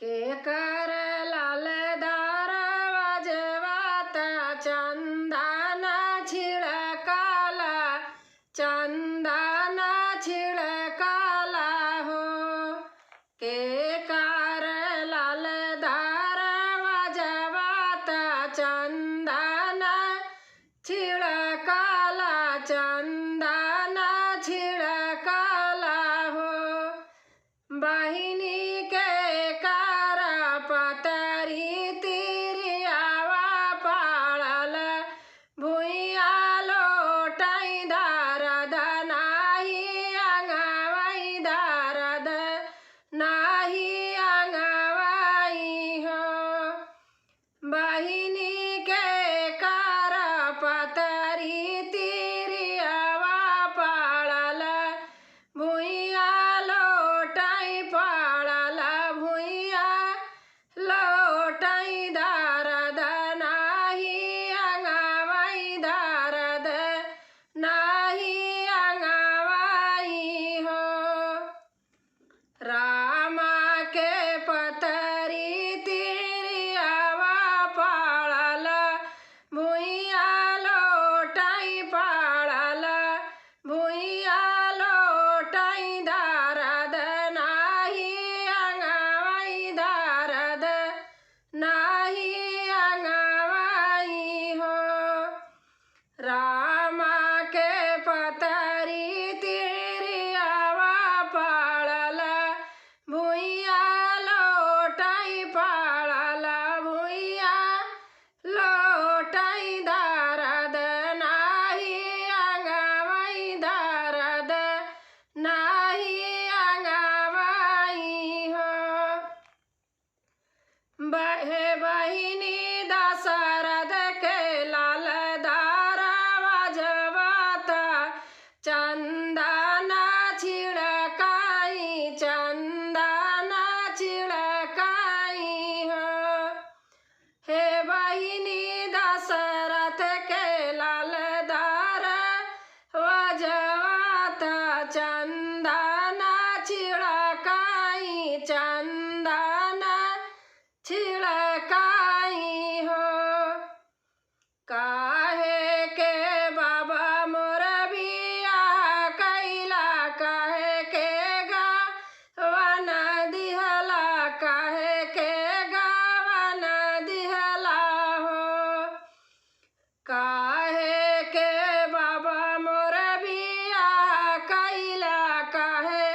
के कर लाल दरवाजवाता चंदन छिड़काला चंदन छिड़काला हो। के कर लाल दरवाजवाता चंदन छिड़काला चंदन छिड़काला हो। बहिनी के कारा पतरी तिरियावा पाड़ल भुइया लोटाई दरद नाही अंगवाई दरद नाही अंगवाई हो। बहिनी के कारा पतरी तिरियावा पाड़ल भुइया लोटाई पाड़ल भुइया लोटाई दरद नाही अंगवाई दरद नाही अंगवाई हो। रामा के पतरी तिरियावा पाड़ल भुइया लोटाई पाड़ल भुइया लोटाई दरद नाही अंगवाई दरद नाही अंगवाई हो। रामा के पतरी तिरियावा पाड़ल भुइया लोटाई पाड़ल भुइया लोटाई दरद नाही अंगवाई दरद नाही अंगवाई हो। हे बहिनी दशरथ के लाल दरवाजवाता चंदन छिड़काई चंदन छिड़काई हो। हे बहिनी दशरथ के लाल दरवाजवाता चंदन छिड़काई चंदन छिड़काई हो। काहे के बाबा मोर बियाह कैला काहे के गावन दिहला काहे के गावन दिहला हो। काहे के बाबा मोर बियाह कैला काहे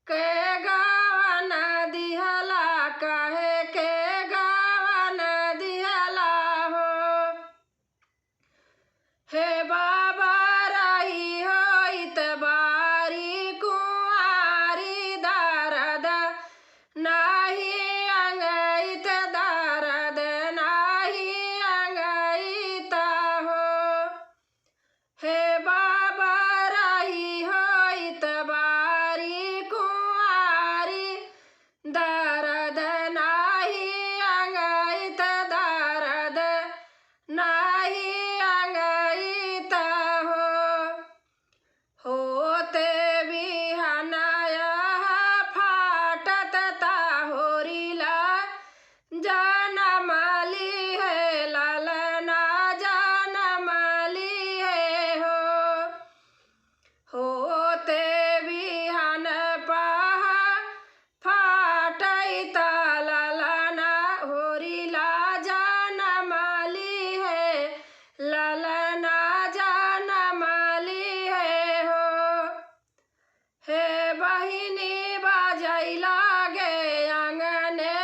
के गावन दिहला काहे के गावन दिहला हो। हे बाबा रही हो इतबारी कुंवारी दरद नाही अंगईत दरद नाही अंगईत हो। हे बाबा रही हो इतबारी कुंवारी दरद नाही अंगईत दरद नाही अंगईत हो। होते बिहनया फाटत ताहोरीला जनमली है ललना जनमली है हो। होते बिहन पहा फाटई ललना होरीला जनमली है ललना जनमली है हो। हे बहिनी बाजै लागे आंगने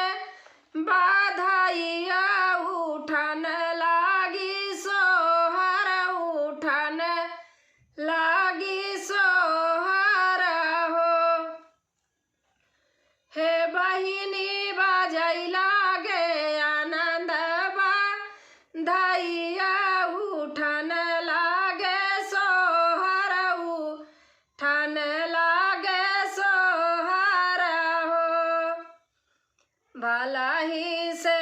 बधाइया उठन लागी सोहर उठन लागी सोहर हो। हे बहिनी बाजै लागे आनंद बधाइया उठन लागे सोहर उठन लागे सोहर हो। भला ही से